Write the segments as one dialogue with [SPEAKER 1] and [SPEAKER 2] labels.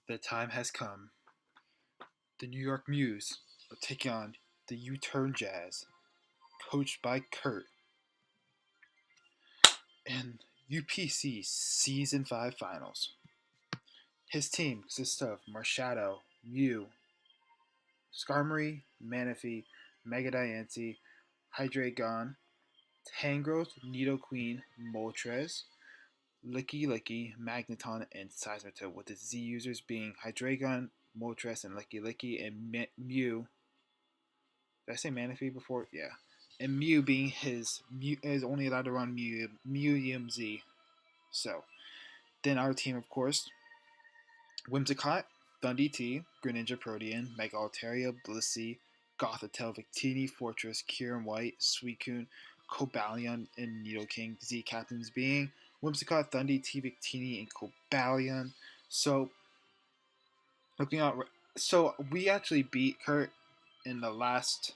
[SPEAKER 1] The time has come. The New York Muse will take on the U-Turn Jazz, coached by Kurt, in UPC Season 5 Finals. His team consists of Marshadow, Mew, Skarmory, Manaphy, Megadiancie, Hydreigon, Tangrowth, Nidoqueen, Moltres, Licky Licky, Magneton, and Seismitoad, with its Z users being Hydreigon, Moltres, and Licky Licky, and Mew. Did I say Manaphy before? Yeah. And Mew being his Mew is only allowed to run Mew Z. So then our team, of course, Whimsicott, Dundee T, Greninja Protean, Mega Altaria, Blissey, Gothitelle, Victini, Fortress, Kieran White, Suicune, Cobalion, and Nidoking. Z captains being Whimsicott, Dundee T, Victini, and Cobalion. So looking out, so we actually beat Kurt in the last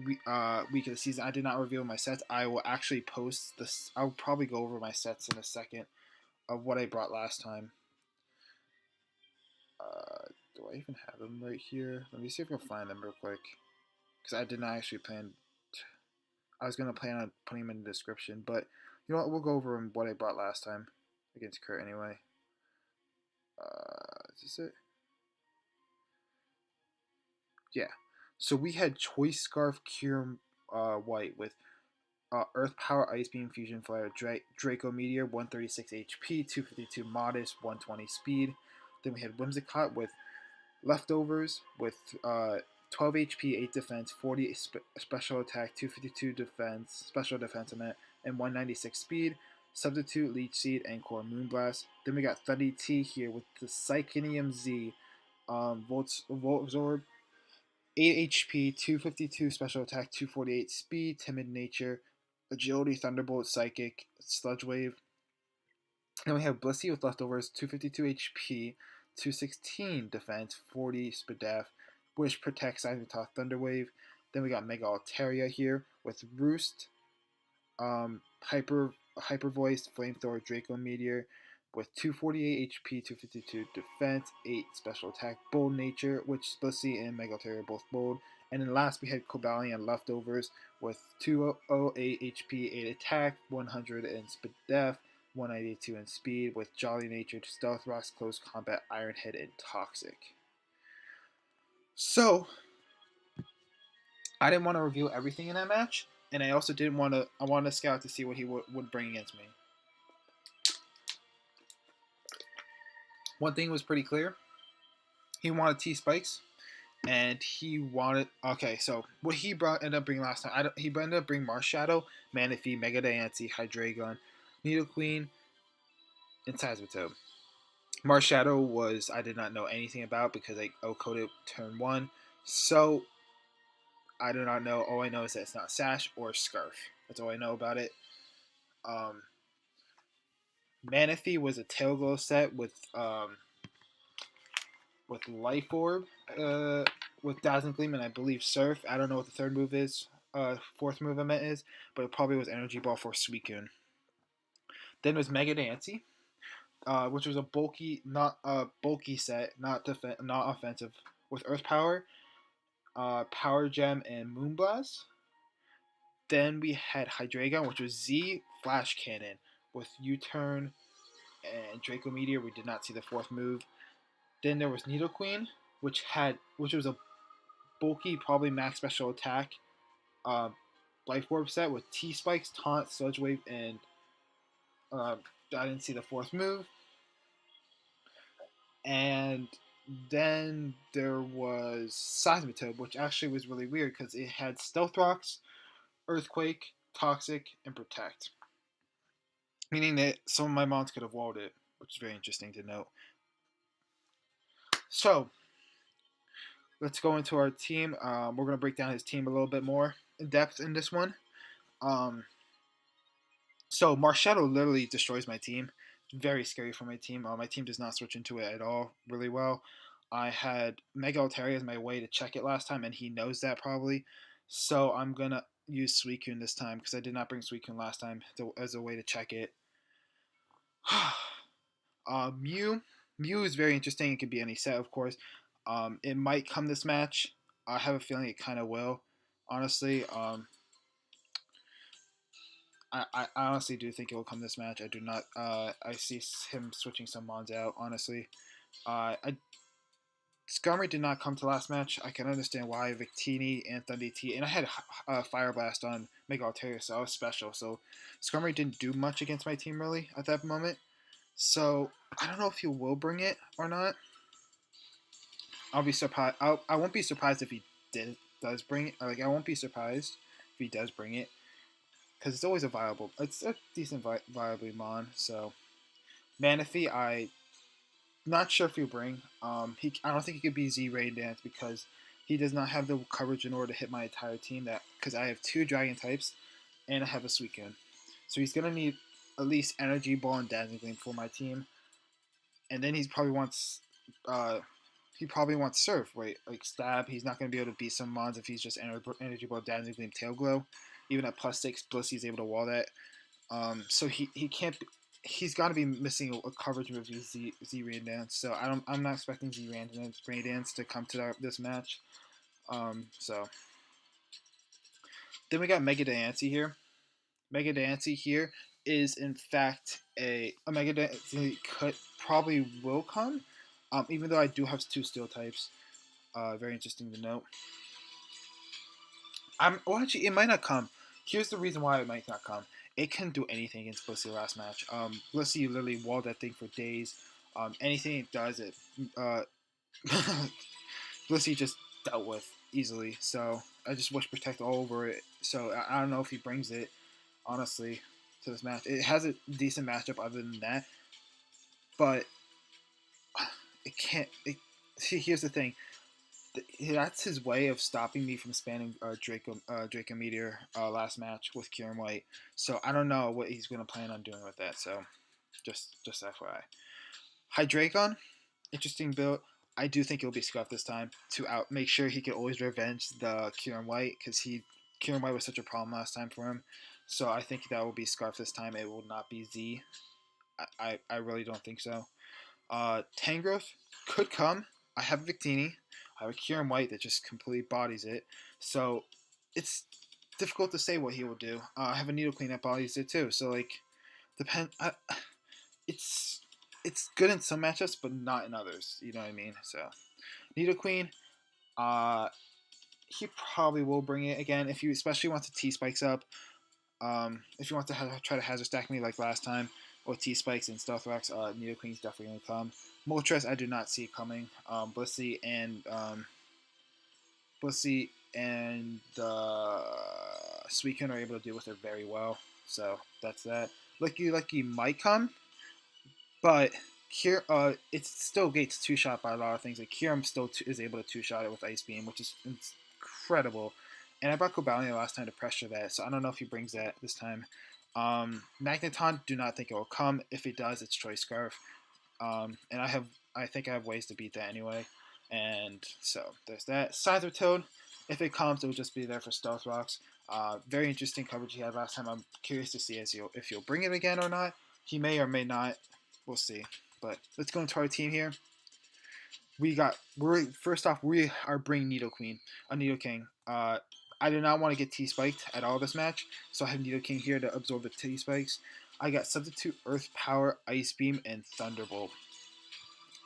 [SPEAKER 1] week of the season. I did not reveal my sets. I will actually post this. I'll probably go over my sets in a second of what I brought last time. Do I even have them right here? Let me see if I can find them real quick. Because I did not actually plan. I was going to plan on putting them in the description. But you know what? We'll go over what I brought last time against Kurt anyway. Is this it? Yeah. So we had Choice Scarf Cure White with Earth Power, Ice Beam, Fusion Flare, Draco Meteor, 136 HP, 252 Modest, 120 Speed. Then we had Whimsicott with Leftovers with 12 HP, 8 Defense, 40 Special Attack, 252 Defense, Special Defense on it, and 196 Speed. Substitute, Leech Seed, and Core Moonblast. Then we got Thundy T here with the Psychinium Z, Volt Absorb, 8 HP, 252 Special Attack, 248 Speed, Timid Nature, Agility, Thunderbolt, Psychic, Sludge Wave. Then we have Blissey with Leftovers, 252 HP, 216 Defense, 40 Spadef, Wish, Protect, Seismitoth, Thunder Wave. Then we got Mega Altaria here with Roost, Hyper Voice, Flamethrower, Draco Meteor with 248 HP, 252 Defense, 8 Special Attack, Bold Nature, which Blissey and Mega Altaria are both bold. And then last we had Cobalion Leftovers with 208 HP, 8 Attack, 100 in Spadef, 192 in Speed with Jolly Nature, Stealth Rocks, Close Combat, Iron Head, and Toxic. So, I didn't want to reveal everything in that match, and I also didn't want to. I wanted to scout to see what he would bring against me. One thing was pretty clear. He wanted T-Spikes, and he wanted. Okay, so what he ended up bringing last time, he ended up bringing Marshadow, Manaphy, Mega Diancie, Hydreigon, Nidoqueen, and Seismitoad. Marshadow was I did not know anything about because I coded turn 1. So I do not know. All I know is that it's not Sash or Scarf. That's all I know about it. Manaphy was a Tail Glow set with Life Orb, with Dazzling Gleam, and I believe Surf. I don't know what the third move is. Fourth move I meant is, but it probably was Energy Ball for Suicune. Then was Mega Diancie, which was a bulky set, not offensive, with Earth Power, Power Gem, and Moonblast. Then we had Hydreigon, which was Z Flash Cannon with U-Turn and Draco Meteor. We did not see the fourth move. Then there was Nidoqueen, which was a bulky, probably max special attack, Life Orb set with T-Spikes, Taunt, Sludge Wave, and I didn't see the fourth move. And then there was Seismitoad, which actually was really weird because it had Stealth Rocks, Earthquake, Toxic, and Protect. Meaning that some of my mons could have walled it, which is very interesting to note. So, let's go into our team. We're going to break down his team a little bit more in depth in this one. So, Marshadow literally destroys my team. Very scary for my team. My team does not switch into it at all really well. I had Mega Altaria as my way to check it last time, and he knows that probably. So I'm gonna use Suicune this time because I did not bring Suicune last time as a way to check it. Mew. Mew is very interesting. It could be any set, of course. It might come this match. I have a feeling it kind of will. Honestly, I honestly do think it will come this match. I do not. I see him switching some mons out. Honestly, I Skarmory did not come to last match. I can understand why Victini and Thunder T, and I had Fire Blast on Mega Altaria, so I was special. So Skarmory didn't do much against my team really at that moment. So I don't know if he will bring it or not. I'll be surprised. I won't be surprised if he does bring it. Like I won't be surprised if he does bring it because it's always a viable. It's a decent viable mon. So Manaphy, I not sure if he'll bring. I don't think he could be Z Rain Dance because he does not have the coverage in order to hit my entire team. That because I have 2 Dragon types and I have a Suicune, so he's gonna need at least Energy Ball and Dazzling Gleam for my team, and then uh, he probably wants Surf, right? Like Stab. He's not gonna be able to beat some mons if he's just Energy Ball, Dazzling Gleam, Tail Glow. Even at +6 Blissey's able to wall that. So he can't. He's got to be missing a coverage with Z Rain Dance. So I'm not expecting Z Rain Dance to come to this match. So then we got Mega Diancie here. Mega Diancie here is in fact a Mega Diancie could probably will come. Even though I do have 2 Steel types. Very interesting to note. Well, actually, it might not come. Here's the reason why it might not come. It couldn't do anything against Blissey last match. Blissey literally walled that thing for days. Anything it does, it Blissey just dealt with easily. So I just wish Protect all over it. So I don't know if he brings it, honestly, to this match. It has a decent matchup other than that, but it can't. See, here's the thing. That's his way of stopping me from spamming Draco Meteor last match with Kieran White. So I don't know what he's going to plan on doing with that. So just FYI. Hydreigon, interesting build. I do think it'll be Scuff this time to make sure he can always revenge the Kieran White because Kieran White was such a problem last time for him. So I think that will be Scarf this time. It will not be Z. I really don't think so. Tangrowth could come. I have Victini. I have a Kieran White that just completely bodies it. So it's difficult to say what he will do. I have a Nidoqueen that bodies it too. So like, it's good in some matchups, but not in others. You know what I mean? So Nidoqueen, he probably will bring it again if you especially want to T Spikes up. If you want to try to hazard stack me like last time, or T Spikes and Stealth Rocks, Nidoqueen's definitely gonna come. Moltres, I do not see it coming. Blissey and Suicune are able to deal with it very well. So that's that. Lucky might come, but here it still gets 2-shot by a lot of things. Like Kyurem still is able to 2-shot it with Ice Beam, which is incredible. And I brought Cobalion last time to pressure that, so I don't know if he brings that this time. Magneton, do not think it will come. If it does, it's Choice Scarf. And I think I have ways to beat that anyway. And so there's that. Scyther Toad, if it comes, it will just be there for Stealth Rocks. Very interesting coverage he had last time. I'm curious to see if he'll bring it again or not. He may or may not. We'll see. But let's go into our team here. First off, we are bringing Nidoking. I do not want to get T-Spiked at all this match, so I have Nidoking here to absorb the T-Spikes. I got Substitute, Earth Power, Ice Beam, and Thunderbolt.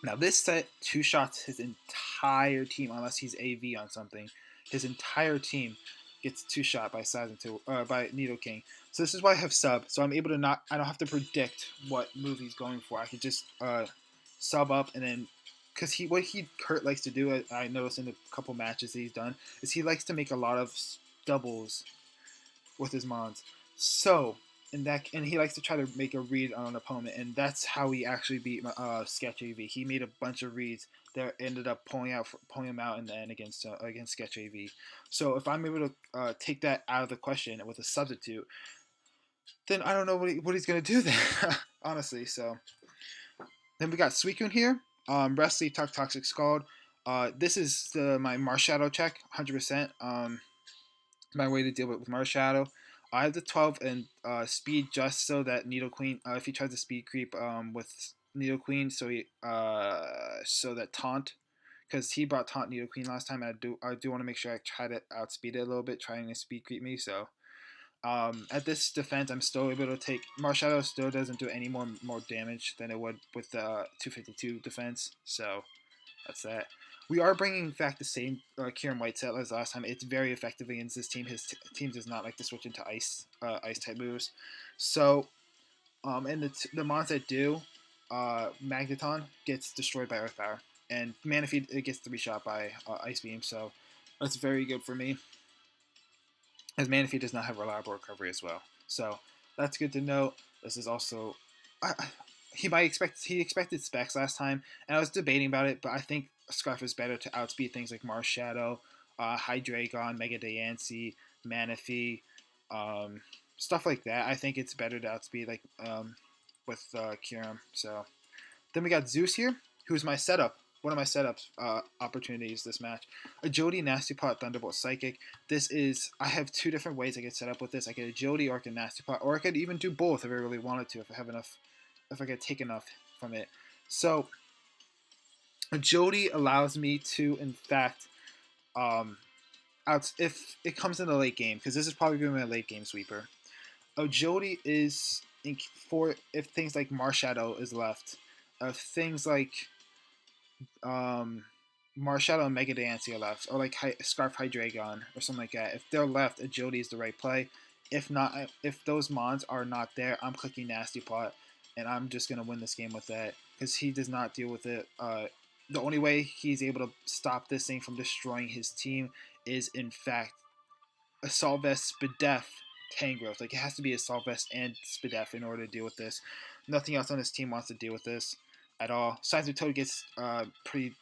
[SPEAKER 1] Now this set 2-shots his entire team, unless he's AV on something. His entire team gets 2-shot by by Nidoking. So this is why I have sub. So I'm able to I don't have to predict what move he's going for. I can just sub up and then, because Kurt likes to do, I noticed in a couple matches that he's done, is he likes to make a lot of doubles with his mons. So and he likes to try to make a read on an opponent, and that's how he actually beat Sketch AV. He made a bunch of reads that ended up pulling him out in the end against Sketch AV. So if I'm able to take that out of the question with a substitute, then I don't know what he's gonna do then, honestly. So then we got Suicune here. Rest Sleep Talk Toxic Scald. This is my Marshadow check, 100%. My way to deal with Marshadow. I have the 12 and speed just so that Needle Queen, if he tries to speed creep with Needle Queen, so that taunt, because he brought taunt Needle Queen last time, and I do want to make sure I try to outspeed it a little bit, trying to speed creep me. So at this defense, I'm still able to take Marshadow. Still doesn't do any more damage than it would with the 252 defense. So that's that. We are bringing back the same Kieran White set as last time. It's very effective against this team. His team does not like to switch into ice type moves. So, and the mons that do, Magneton gets destroyed by Earth Power, and Manaphy it gets 3-shot by Ice Beam. So that's very good for me, as Manaphy does not have reliable recovery as well. So that's good to know. This is also he expected Specs last time, and I was debating about it, but I think Scarf is better to outspeed things like Marshadow, Hydreigon, Mega Diancie, Manaphy, stuff like that. I think it's better to outspeed with Kyurem. So then we got Zeus here, who's my setup. One of my setups opportunities this match. Agility, Nasty Pot, Thunderbolt, Psychic. I have two different ways I could set up with this. I could Agility or I could Nasty Pot, or I could even do both if I really wanted to, if I could take enough from it. So Agility allows me to, in fact, if it comes in the late game, because this is probably going to be a late game sweeper. Agility is for if things like Marshadow is left, if things like Marshadow and Mega Diancie are left, or like Scarf Hydreigon or something like that. If they're left, Agility is the right play. If not, if those mons are not there, I'm clicking Nasty Pot, and I'm just gonna win this game with that because he does not deal with it. The only way he's able to stop this thing from destroying his team is, in fact, Assault Vest, Spadef, Tangrowth. Like, it has to be Assault Vest and Spadef in order to deal with this. Nothing else on his team wants to deal with this at all. Seismic Toad gets pretty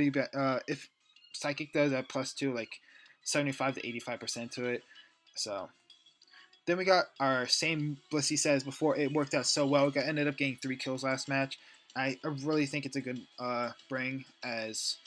[SPEAKER 1] bad. If Psychic does at +2, like 75 to 85% to it. So then we got our same Blissey says before. It worked out so well. Ended up getting 3 kills last match. I really think it's a good bring, as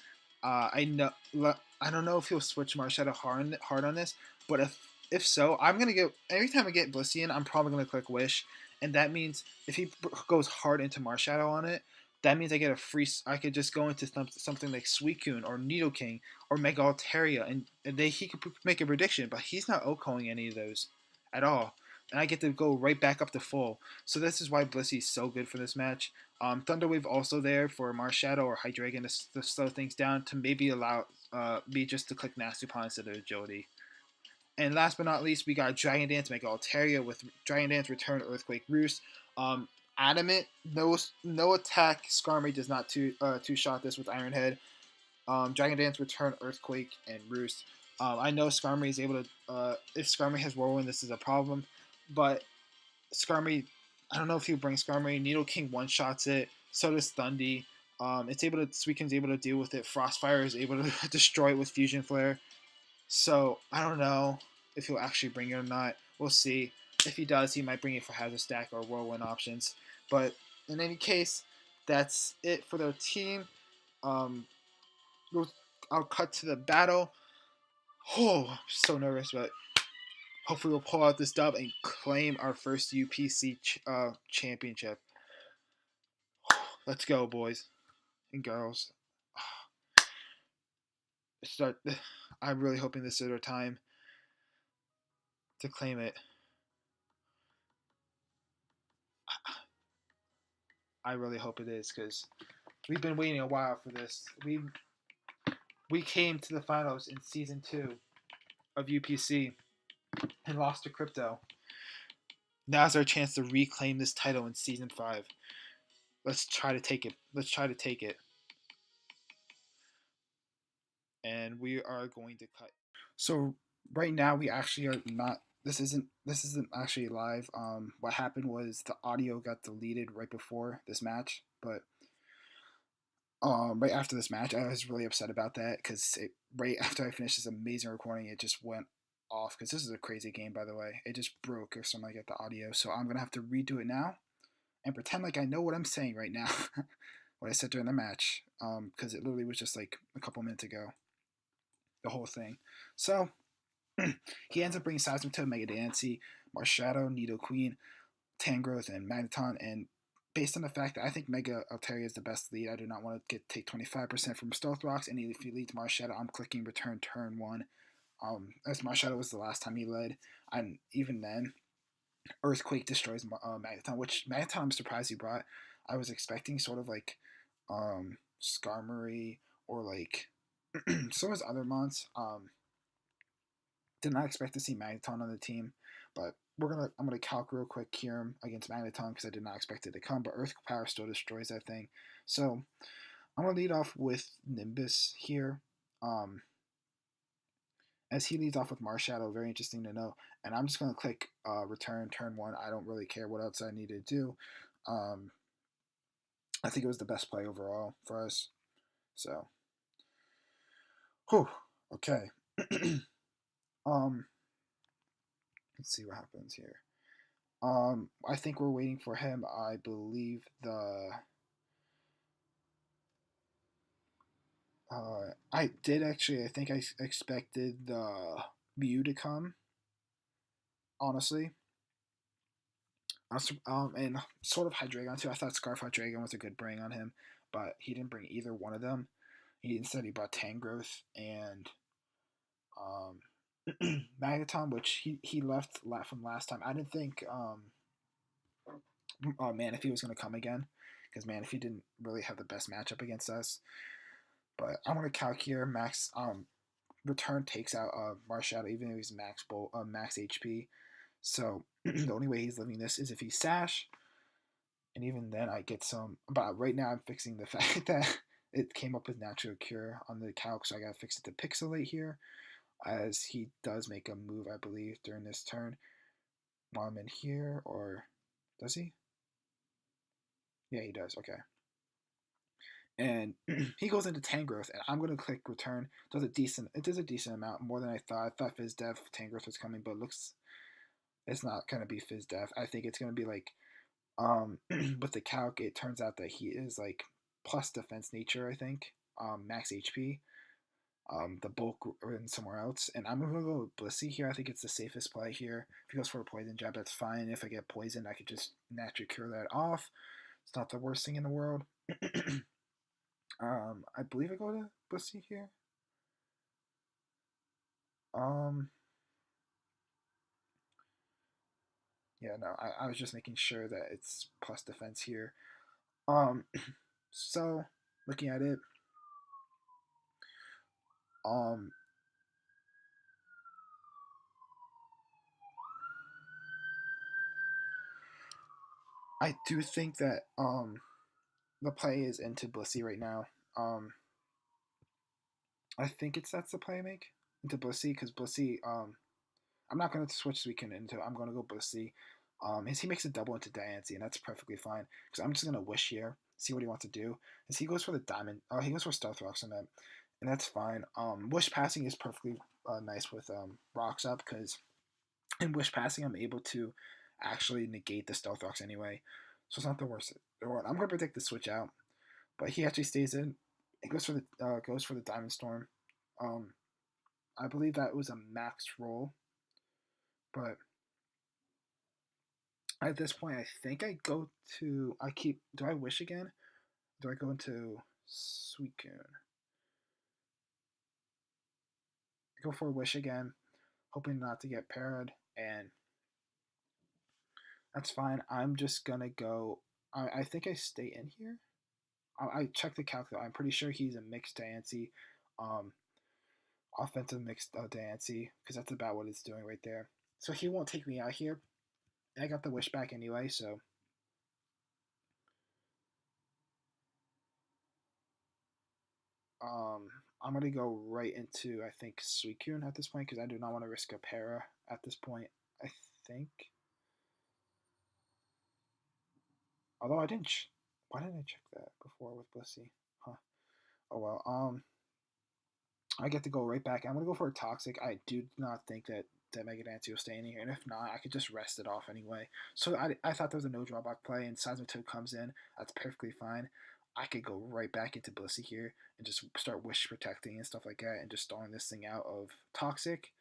[SPEAKER 1] I don't know if he'll switch Marshadow hard on this, but if so, I'm gonna get every time I get Blissey in, I'm probably gonna click Wish, and that means if he goes hard into Marshadow on it, that means I get a free. I could just go into something like Suicune or Nidoking or Mega Altaria, and he could make a prediction, but he's not OHKOing any of those at all, and I get to go right back up to full. So this is why Blissey is so good for this match. Thunderwave also there for Marshadow or Hydreigon to slow things down, to maybe allow me just to click Nasty Pot instead of Agility. And last but not least, we got Dragon Dance, Mega Altaria with Dragon Dance, Return, Earthquake, Roost. Adamant, no attack. Skarmory does not two-shot this with Iron Head. Dragon Dance, Return, Earthquake, and Roost. I know Skarmory is able to. If Skarmory has Whirlwind, this is a problem. But Skarmory, I don't know if he'll bring Skarmory. Nidoking one-shots it. So does Thundy. Suicune's able to deal with it. Frostfire is able to destroy it with Fusion Flare. So I don't know if he'll actually bring it or not. We'll see. If he does, he might bring it for Hazard Stack or Whirlwind options. But in any case, that's it for their team. I'll cut to the battle. Oh, I'm so nervous, but hopefully we'll pull out this dub and claim our first UPC championship. Let's go, boys and girls. I'm really hoping this is our time to claim it. I really hope it is, because we've been waiting a while for this. We came to the finals in season 2 of UPC and lost to Crypto. Now's our chance to reclaim this title in season 5. Let's try to take it. And we are going to cut. So right now we actually are not. This isn't actually live. What happened was the audio got deleted right before this match, but right after this match, I was really upset about that, because right after I finished this amazing recording, it just went off, because this is a crazy game, by the way. It just broke or something like that, the audio. So I'm gonna have to redo it now and pretend like I know what I'm saying right now. what I said during the match, because it literally was just like a couple minutes ago, the whole thing. So he ends up bringing Seismitoad, Mega Dancy, Marshadow, Nido Queen, Tangrowth, and Magneton. And based on the fact that I think Mega Altaria is the best lead, I do not want to take 25% from Stealth Rocks. And if he leads Marshadow, I'm clicking return turn 1. As Marshadow was the last time he led. And even then, Earthquake destroys Magneton, which Magneton I'm surprised he brought. I was expecting sort of like Skarmory or like some of his other mons. Did not expect to see Magneton on the team, but I'm gonna calc real quick Kyurem against Magneton because I did not expect it to come, but Earth Power still destroys that thing. So I'm gonna lead off with Nimbus here. As he leads off with Marshadow, very interesting to know. And I'm just gonna click return turn 1. I don't really care what else I need to do. I think it was the best play overall for us. So, whew, okay. Let's see what happens here. I think we're waiting for him. I believe the. I did actually. I think I expected the Mew to come. Honestly, and sort of Hydreigon too. I thought Scarf Hydreigon was a good bring on him, but he didn't bring either one of them. He brought Tangrowth and Magneton, which he left from last time. I didn't think Manaphy was going to come again because Manaphy didn't really have the best matchup against us. But I'm going to calc here. Max return takes out Marshadow even if he's max HP. So the only way he's living this is if he's Sash. And even then I get some. But right now I'm fixing the fact that it came up with Natural Cure on the calc, so I got to fix it to Pixelate here. As he does make a move, I believe, during this turn. While I'm in here, or does he? Yeah, he does. Okay. And he goes into Tangrowth, and I'm gonna click return. It does a decent amount, more than I thought. I thought Fizz Def Tangrowth was coming, but it's not gonna be Fizz Def. I think it's gonna be like with the calc, it turns out that he is like plus defense nature, I think. Max HP. The bulk written somewhere else. And I'm gonna go with Blissey here. I think it's the safest play here. If he goes for a poison jab, that's fine. If I get poisoned, I could just naturally cure that off. It's not the worst thing in the world. I believe I go to Blissey here. Yeah, no, I was just making sure that it's plus defense here. So looking at it, I do think that the play is into Blissey right now. I think that's the play I make into Blissey because Blissey. I'm not gonna switch Suicune into. I'm gonna go Blissey. He makes a double into Diancie, and that's perfectly fine because I'm just gonna wish here, see what he wants to do. As he goes for the diamond, he goes for Stealth Rocks on that, and that's fine. Wish passing is perfectly nice with Rocks up because in Wish passing I'm able to actually negate the Stealth Rocks anyway, so it's not the worst. I'm gonna predict the switch out, but he actually stays in. He goes for the Diamond Storm. I believe that was a max roll, but at this point, I think I go to. Do I wish again? Do I go into Suicune? Go for a wish again, hoping not to get parried, and that's fine. I'm just gonna go. I think I stay in here. I checked the calculator. I'm pretty sure he's a mixed Diancie, um, offensive mixed Diancie, because that's about what it's doing right there. So he won't take me out here. I got the wish back anyway, so I'm gonna go right into I think Suicune at this point because I do not want to risk a para at this point. I think, although I didn't. Why didn't I check that before with Blissey? Huh. Oh well. I get to go right back. I'm gonna go for a Toxic. I do not think that Mega Dancy will stay in here, and if not, I could just rest it off anyway. So I thought there was a no drawback play, and Seismitoad comes in. That's perfectly fine. I could go right back into Blissey here and just start wish protecting and stuff like that and just stalling this thing out of Toxic.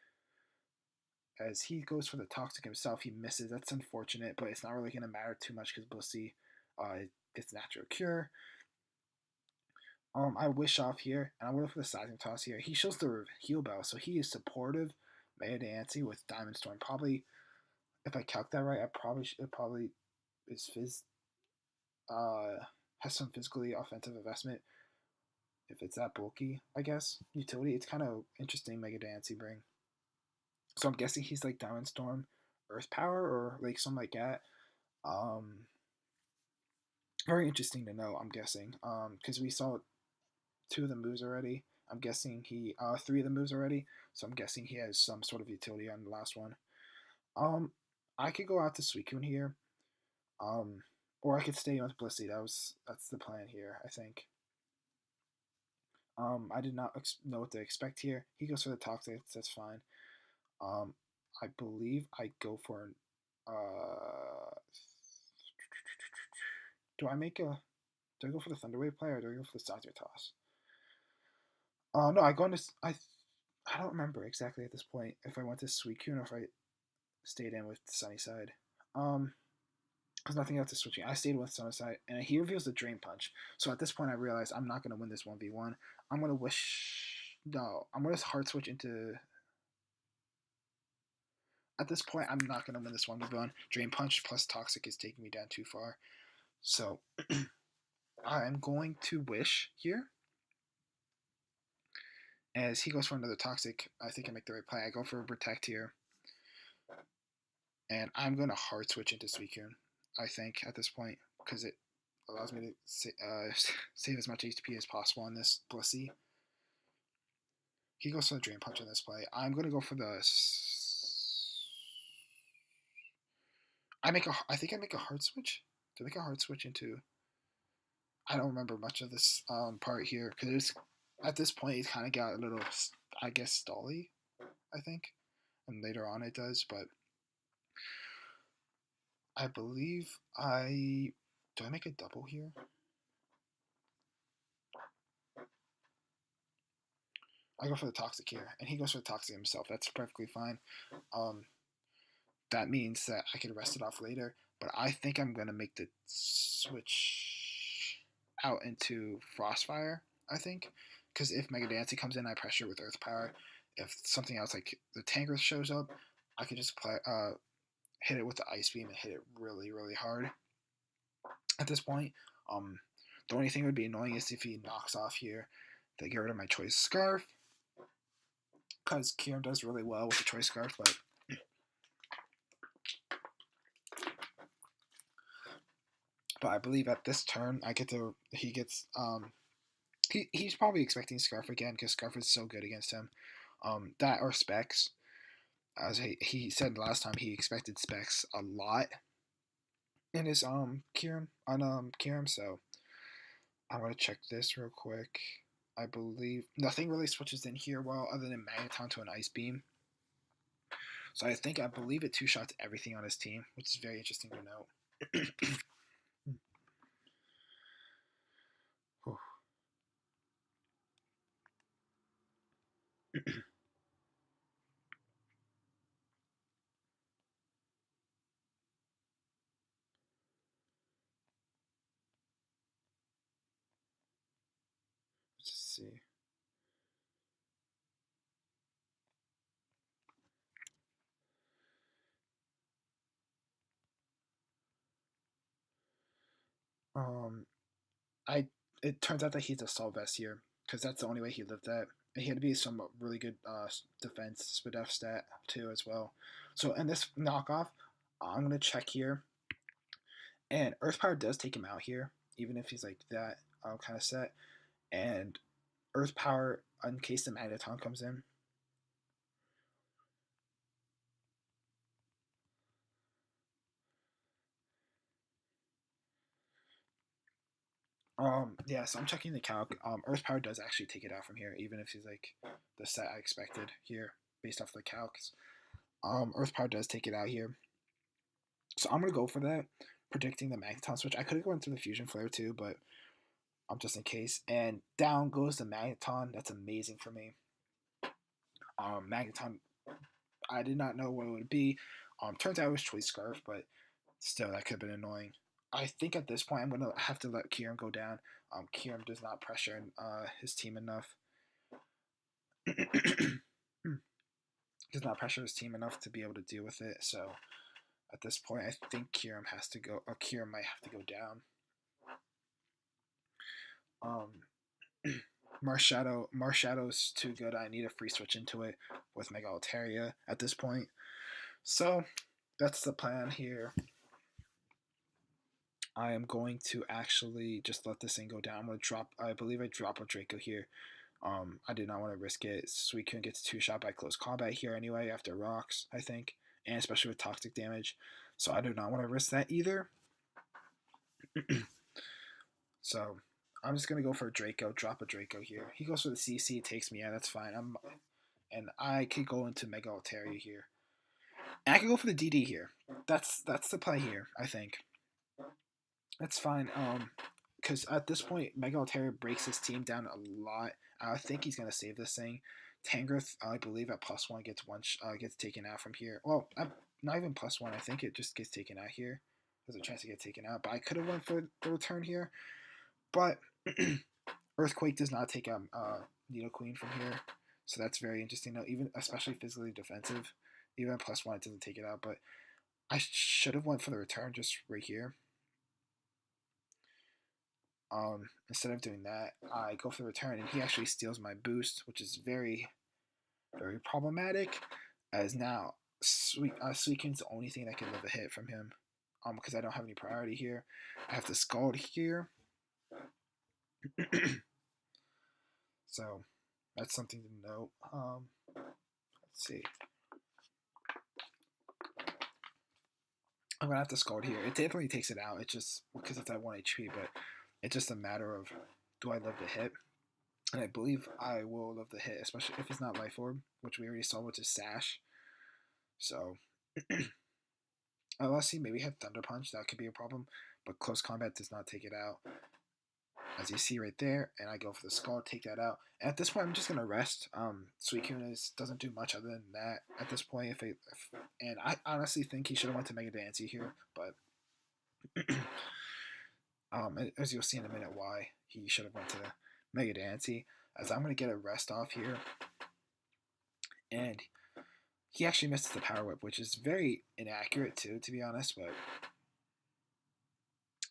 [SPEAKER 1] As he goes for the Toxic himself, he misses. That's unfortunate, but it's not really going to matter too much because Blissey gets Natural Cure. I wish off here, and I'm going for the Seismic Toss here. He shows the Heal Bell, so he is supportive. Mega Dancy with Diamond Storm. Probably, if I calc that right, it probably is has some physically offensive investment if it's that bulky, I guess. Utility, it's kind of interesting Mega Dancy bring. So I'm guessing he's like Diamond Storm, Earth Power, or like something like that. Very interesting to know, I'm guessing. Because we saw 2 of the moves already. I'm guessing 3 of the moves already. So I'm guessing he has some sort of utility on the last one. I could go out to Suicune here. Or I could stay with Blissey. That's the plan here, I think. I did not know what to expect here. He goes for the Toxic. That's fine. I believe I go for an. Do I go for the Thunderwave play or do I go for the Seismic Toss? No, I go into. I don't remember exactly at this point if I went to Suicune or if I stayed in with Sunnyside. Because nothing else is switching. I stayed with Sunnyside, and he reveals the Drain Punch. So at this point, I realized I'm not going to win this 1v1. I'm going to wish. No, I'm going to hard switch into. At this point, I'm not going to win this 1v1. Drain Punch plus Toxic is taking me down too far. So I'm going to wish here. As he goes for another Toxic, I think I make the right play. I go for a Protect here. And I'm going to hard switch into Suicune, I think, at this point, because it allows me to save as much HP as possible on this Blissey. He goes for the Drain Punch on this play. I'm going to go for the... I think I make a hard switch. To make a hard switch into... I don't remember much of this part here, because at this point it kind of got a little, I guess, stally, I think. And later on it does, but... I believe do I make a double here? I go for the Toxic here, and he goes for the Toxic himself. That's perfectly fine. That means that I can rest it off later, but I think I'm going to make the switch out into Frostfire, I think. Because if Mega Dancy comes in, I pressure with Earth Power. If something else like the Tangrowth shows up, I can just hit it with the Ice Beam and hit it really, really hard. At this point, the only thing that would be annoying is if he knocks off here, they get rid of my Choice Scarf. Because Kieran does really well with the Choice Scarf, but I believe at this turn he's probably expecting Scarf again because Scarf is so good against him. That or Specs. As he said last time, he expected Specs a lot in his Kieran, so I'm gonna check this real quick. I believe nothing really switches in here well other than Magneton to an Ice Beam. So I believe it two-shots everything on his team, which is very interesting to note. Let's see. It turns out that he's a Solvest here because that's the only way he lived that. And he had to be some really good defense SPDF stat too as well. So in this knockoff, I'm gonna check here, and Earth Power does take him out here, even if he's like that kind of set. And Earth Power, in case the Magneton comes in. Yeah, so I'm checking the calc. Earth Power does actually take it out from here, even if he's like the set I expected here, based off the calcs. Earth Power does take it out here. So I'm gonna go for that, predicting the Magneton switch. I could have gone through the Fusion Flare too, but just in case. And down goes the Magneton. That's amazing for me. Magneton, I did not know what it would be. Turns out it was Choice Scarf, but still, that could have been annoying. I think at this point I'm gonna have to let Kieran go down. Kieran does not pressure his team enough. Does not pressure his team enough to be able to deal with it. So at this point, I think Kieran has to go. Or Kieran might have to go down. Marshadow's too good. I need a free switch into it with Mega Altaria at this point. So that's the plan here. I am going to actually just let this thing go down. I'm going to drop, I believe I drop a Draco here. I did not want to risk it. Suicune gets 2-shot by close combat here anyway after rocks, I think. And especially with toxic damage. So I do not want to risk that either. So I'm just going to go for a Draco, drop a Draco here. He goes for the CC, takes me out, that's fine. And I could go into Mega Altaria here. And I could go for the DD here. That's the play here, I think. That's fine. Because at this point, Mega Altaria breaks his team down a lot. I think he's gonna save this thing. Tangrowth, I believe, at +1 gets taken out from here. Well, not even +1. I think it just gets taken out here. There's a chance to get taken out, but I could have went for the return here. But Earthquake does not take out Nidoqueen from here, so that's very interesting. Though, even especially physically defensive, even at +1, it doesn't take it out. But I should have went for the return just right here. Instead of doing that, I go for the return, and he actually steals my boost, which is very, very problematic. As now, Suicune's the only thing that can live a hit from him. Because I don't have any priority here. I have to Scald here. So that's something to note. Let's see. I'm gonna have to Scald here. It definitely takes it out. It's just because it's at 1 HP, but it's just a matter of, do I live the hit? And I believe I will live the hit, especially if it's not Life Orb, which we already saw, which is Sash. So, unless he maybe had Thunder Punch, that could be a problem. But close combat does not take it out, as you see right there. And I go for the Skull, take that out. And at this point, I'm just gonna rest. Suicune doesn't do much other than that at this point. And I honestly think he should have went to Mega Dancy here, but. As you'll see in a minute why he should have went to Mega Dancy, as I'm going to get a rest off here. And he actually misses the Power Whip, which is very inaccurate too, to be honest, but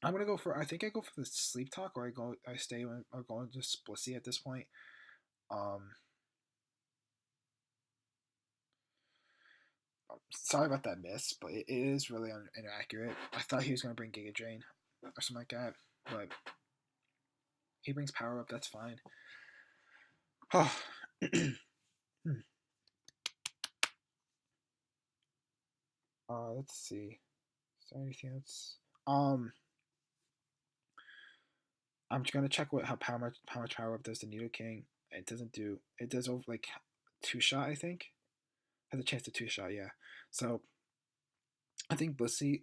[SPEAKER 1] I'm going to go for, I think I go for the Sleep Talk, or I stay or go into Splissy at this point. Sorry about that miss, but it is really inaccurate. I thought he was going to bring Giga Drain or something like that, but he brings Power Up, that's fine. Oh. Let's see. Is there anything else? I'm just gonna check how much Power Up does to Nidoking. It doesn't do. It does over like 2-shot, I think. Has a chance to 2-shot, yeah. So I think Blissey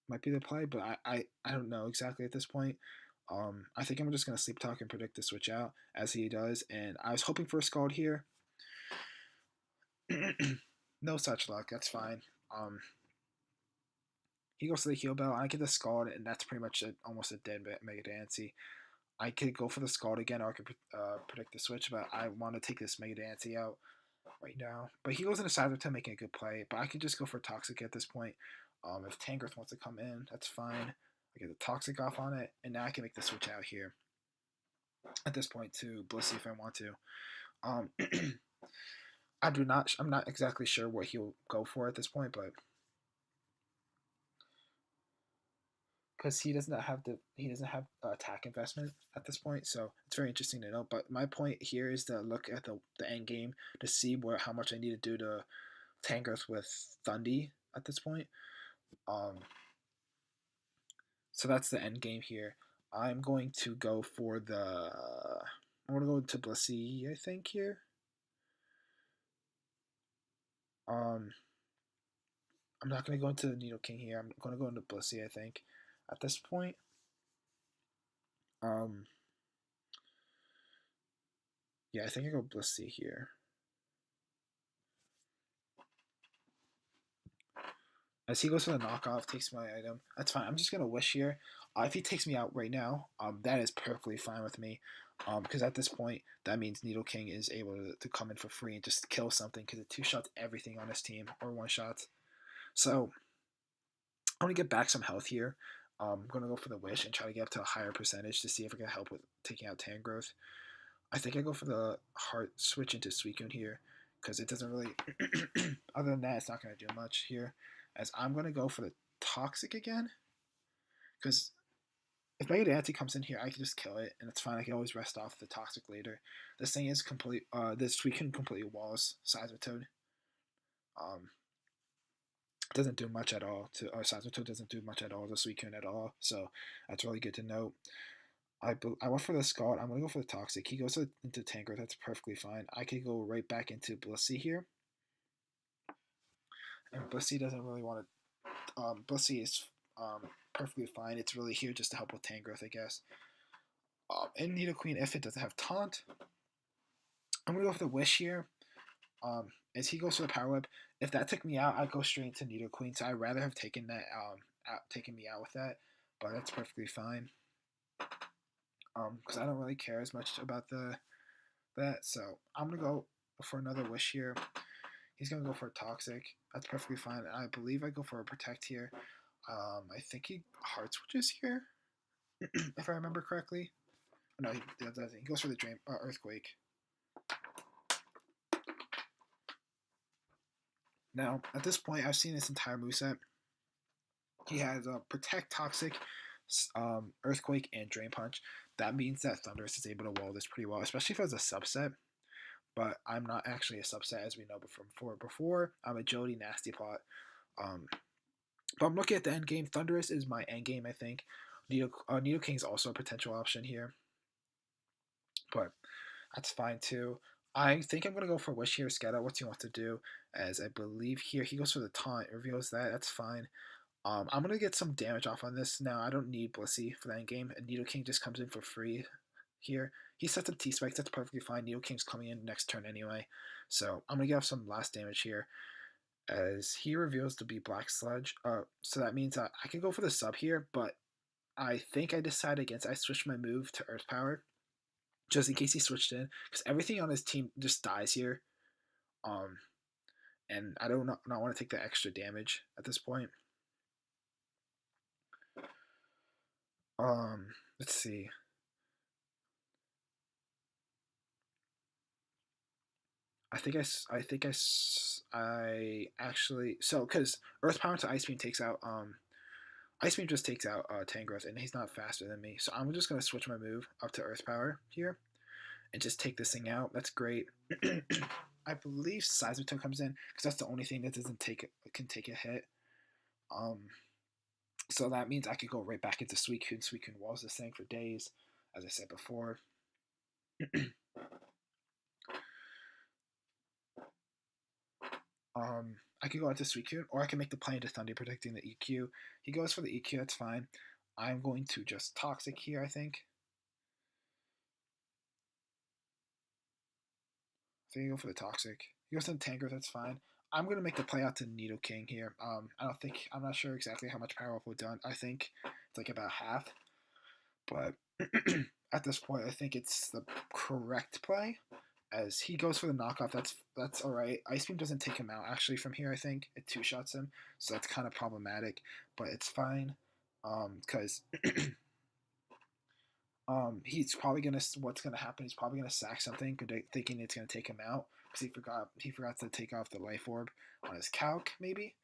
[SPEAKER 1] might be the play, but I don't know exactly at this point. I think I'm just gonna Sleep Talk and predict the switch out as he does, and I was hoping for a Scald here. No such luck. That's fine. He goes to the Heal Bell. I get the Scald, and that's pretty much almost a dead Mega Dancy. I could go for the Scald again, or I could predict the switch, but I want to take this Mega Dancy out right now. But he goes into Cyberton making a good play, but I could just go for Toxic at this point. If Tangrowth wants to come in, that's fine. I get the Toxic off on it, and now I can make the switch out here. At this point to Blissey if I want to. I'm not exactly sure what he'll go for at this point, but because he doesn't have attack investment at this point, so it's very interesting to know. But my point here is to look at the end game to see how much I need to do to Tangrowth with Thundy at this point. So that's the end game here. I'm going to go for I'm going to go into Blissey, I think, here. I'm not going to go into the Nidoking here. I'm going to go into Blissey, I think, at this point. Yeah, I think I go Blissey here. As he goes for the knockoff, takes my item. That's fine. I'm just gonna wish here. If he takes me out right now, that is perfectly fine with me. Because at this point, that means Needle King is able to come in for free and just kill something because it two shots everything on his team or one shot. So I want to get back some health here. I'm gonna go for the wish and try to get up to a higher percentage to see if I can help with taking out Tangrowth. I think I go for the heart switch into Suicune here because it doesn't really. Other than that, it's not going to do much here. As I'm going to go for the Toxic again because if Mega Dante comes in here, I can just kill it and it's fine. I can always rest off the Toxic later. This thing is complete. This Suicune completely walls Seismitoad. Um, doesn't do much at all. Seismitoad doesn't do much at all to Suicune at all. So that's really good to note. I went for the Scald. I'm going to go for the Toxic. He goes into Tanker. That's perfectly fine. I could go right back into Blissey here. And Blissey doesn't really want to... Blissey is perfectly fine. It's really here just to help with Tangrowth, I guess. And Nidoqueen, if it doesn't have Taunt, I'm going to go for the Wish here. As he goes for the Power Whip, if that took me out, I'd go straight into Nidoqueen. So I'd rather have taken that taken me out with that. But that's perfectly fine. Because I don't really care as much about that. So I'm gonna go for another wish here. He's gonna go for a Toxic. That's perfectly fine. I believe I go for a Protect here. I think he Heart Switches here, if I remember correctly. No, he doesn't. He goes for the Earthquake. Now, at this point, I've seen this entire moveset. He has a Protect, Toxic, Earthquake, and Drain Punch. That means that Thundurus is able to wall this pretty well, especially if it's a subset. But I'm not actually a subset, as we know from before. I'm Agility Nasty Plot. But I'm looking at the end game. Thundurus is my end game, I think. Nidoking is also a potential option here. But that's fine too. I think I'm going to go for Wish here, scout out what he wants to do, as I believe here he goes for the taunt, reveals that, that's fine. I'm going to get some damage off on this. Now, I don't need Blissey for that end game, and Nidoking just comes in for free here. He sets up T-Spikes, that's perfectly fine. Nidoking's coming in next turn anyway. So I'm going to get off some last damage here, as he reveals to be Black Sludge. So that means I can go for the sub here, but I think I decide against, I switch my move to Earth Power, just in case he switched in, because everything on his team just dies here. And I don't not want to take the extra damage at this point. Let's see. I actually, so because Earth Power to Ice Beam takes out Ice Beam just takes out Tangrowth, and he's not faster than me, so I'm just gonna switch my move up to Earth Power here and just take this thing out. That's great. I believe Seismitoad comes in because that's the only thing that can take a hit. So that means I could go right back into Suicune. Suicune walls this thing for days, as I said before. I could go into Suicune, or I can make the play into Thunder, protecting the EQ. He goes for the EQ, that's fine. I'm going to just Toxic here, I think. So you go for the Toxic. He goes to the Tanker, that's fine. I'm going to make the play out to Nidoking here. I'm not sure exactly how much power up we've done. I think it's like about half. But at this point, I think it's the correct play. As he goes for the knockoff, that's all right. Ice Beam doesn't take him out actually from here. I think it two shots him, so that's kind of problematic, but it's fine. Because he's probably gonna what's gonna happen? He's probably gonna sack something, thinking it's gonna take him out because he forgot to take off the life orb on his calc maybe.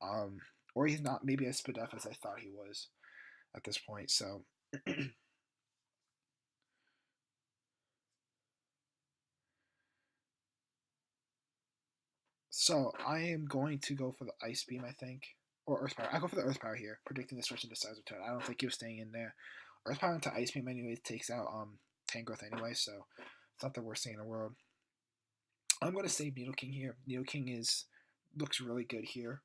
[SPEAKER 1] Or he's not maybe as Spadef as I thought he was at this point. So. So I am going to go for the Ice Beam, I think, or Earth Power. I go for the Earth Power here, predicting the switch into Seismitoad. I don't think he was staying in there. Earth Power into Ice Beam, anyways, takes out Tangrowth anyway, so it's not the worst thing in the world. I'm going to save Nidoking here. Nidoking looks really good here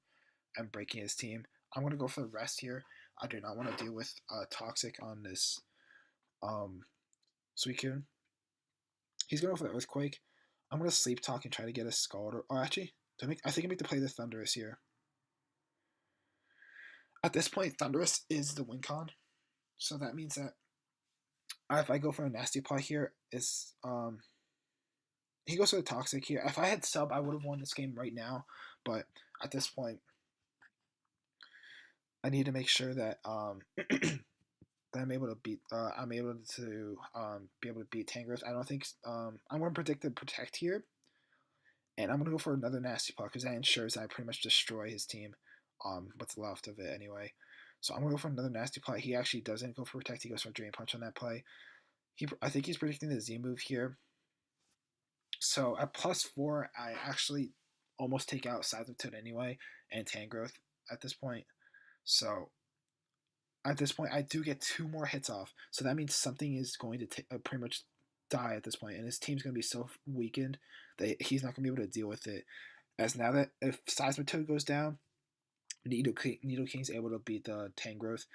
[SPEAKER 1] and breaking his team. I'm going to go for the rest here. I do not want to deal with Toxic on this Suicune. He's going for the Earthquake. I'm going to Sleep Talk and try to get a Scald. Or actually, I think I make to play the Thunderous here. At this point, Thunderous is the win con. So that means that if I go for a Nasty Plot here, he goes for the Toxic here. If I had Sub, I would have won this game right now. But at this point, I need to make sure that that I'm able to beat. I'm able to be able to beat Tangrowth. I don't think I'm going to predict the Protect here, and I'm going to go for another Nasty Plot because that ensures I pretty much destroy his team. What's left of it anyway. So I'm going to go for another Nasty Plot. He actually doesn't go for Protect. He goes for Drain Punch on that play. I think he's predicting the Z move here. So at +4, I actually almost take out Toad anyway and Tangrowth at this point. So at this point, I do get 2 more hits off. So that means something is going to pretty much die at this point, and his team's going to be so weakened that he's not going to be able to deal with it. As now that if Toad goes down, Nidoking's able to beat the Tangrowth.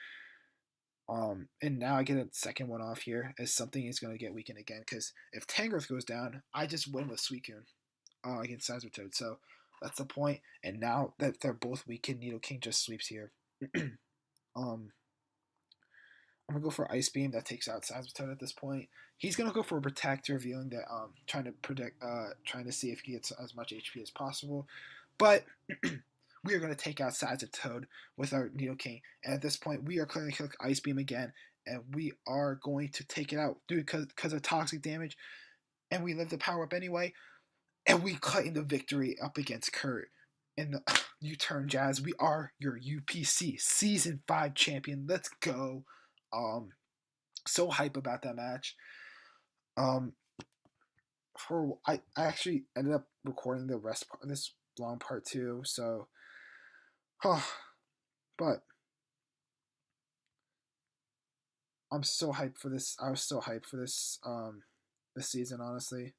[SPEAKER 1] And now I get a second one off here, as something is going to get weakened again, because if Tangrowth goes down, I just win with Suicune against Toad. So that's the point. And now that they're both weakened, Nidoking just sweeps here. I'm gonna go for Ice Beam that takes out Toad at this point. He's gonna go for Protect, revealing that trying to see if he gets as much HP as possible. But we are gonna take out Toad with our Nidoking, and at this point we are going to click Ice Beam again, and we are going to take it out, dude, because of toxic damage, and we live the power up anyway, and we cut in the victory up against Kurt. In the U-turn Jazz, we are your UPC Season 5 champion. Let's go. So hype about that match. I actually ended up recording the rest of this long part too, so but I'm so hyped for this. I was so hyped for this season, honestly.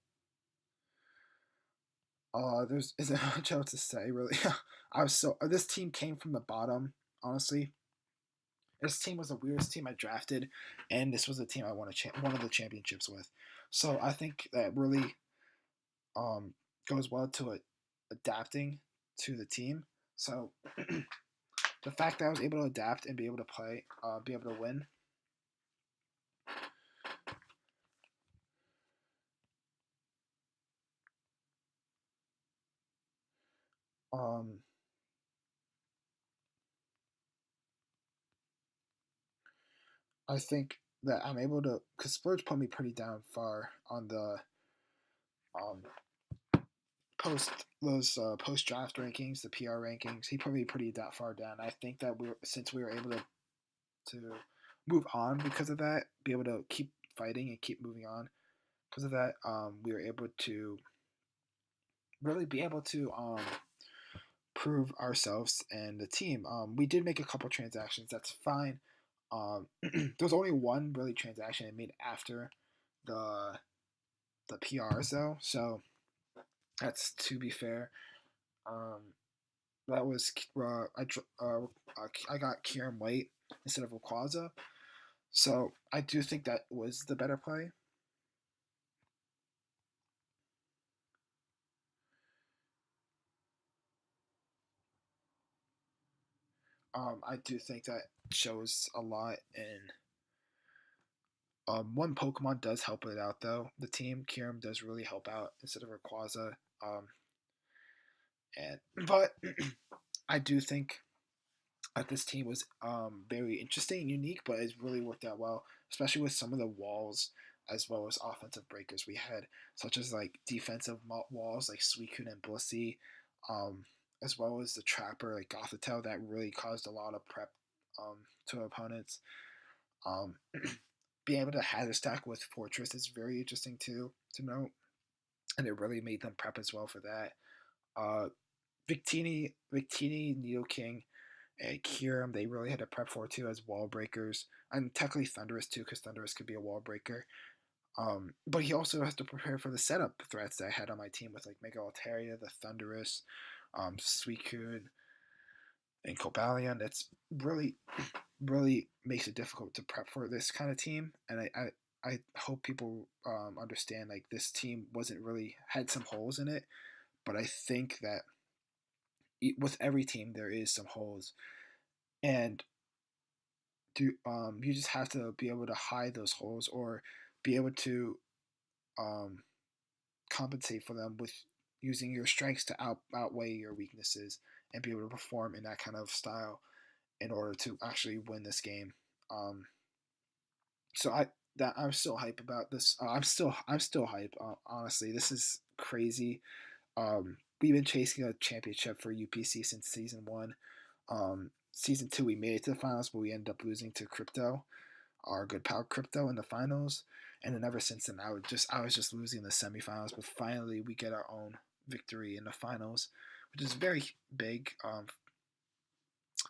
[SPEAKER 1] There's isn't much else to say really. I was so this team came from the bottom, honestly. This team was the weirdest team I drafted, and this was the team I won one of the championships with. So I think that really goes well to adapting to the team. So the fact that I was able to adapt and be able to play, be able to win. I think that I'm able to, because Splurge put me pretty down far on the post post draft rankings, the PR rankings. He put me pretty that far down. I think that since we were able to move on because of that, be able to keep fighting and keep moving on because of that, we were able to really be able to prove ourselves and the team. We did make a couple transactions. That's fine. There was only one really transaction I made after the PRs though, so that's to be fair. That was I got Kieran White instead of Rayquaza, so I do think that was the better play. I do think that shows a lot, and one Pokemon does help it out though. The team Kyurem does really help out instead of Rayquaza. But I do think that this team was very interesting and unique, but it's really worked out well, especially with some of the walls as well as offensive breakers we had, such as like defensive walls like Suicune and Blissey, as well as the Trapper like Gothitelle that really caused a lot of prep to opponents. Um, being able to hazard stack with Fortress is very interesting too to note, and it really made them prep as well for that. Victini, Nidoking, and Kyurem, they really had to prep for too as wall breakers, and technically Thunderous too, because Thunderous could be a wall breaker. But he also has to prepare for the setup threats that I had on my team with like Mega Altaria, the Thunderous, Suicune, and Cobalion. That's really, really makes it difficult to prep for this kind of team, and I hope people understand like this team wasn't really had some holes in it, but I think that with every team there is some holes, and you just have to be able to hide those holes or be able to um, compensate for them with using your strengths to outweigh your weaknesses and be able to perform in that kind of style in order to actually win this game. Um, so I'm still hype about this. I'm still hype. Honestly, this is crazy. We've been chasing a championship for UPC since season 1. Season 2 we made it to the finals, but we ended up losing to Crypto, our good pal Crypto, in the finals. And then ever since then, I was just losing the semifinals. But finally, we get our own victory in the finals, which is very big,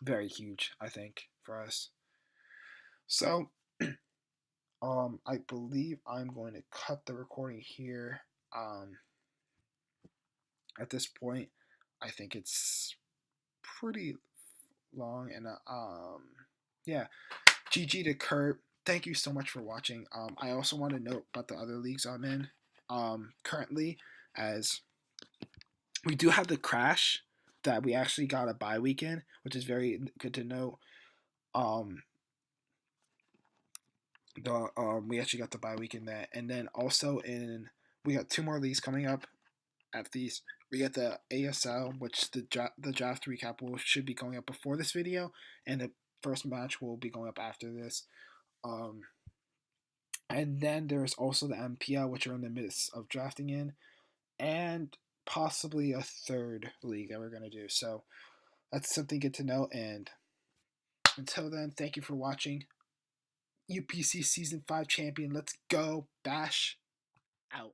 [SPEAKER 1] very huge, I think, for us. So, I believe I'm going to cut the recording here. At this point, I think it's pretty long, and yeah. GG to Kurt. Thank you so much for watching. I also want to note about the other leagues I'm in currently, as we do have the crash that we actually got a bye weekend, which is very good to know. Um, the We actually got the bye weekend that, and then also we got 2 more leagues coming up. At these, we get the ASL, which the draft recap should be going up before this video, and the first match will be going up after this. And then there's also the MPL, which are in the midst of drafting in, and possibly a third league that we're going to do. So that's something good to know. And until then, thank you for watching. UPC Season 5 champion. Let's go. Bash out.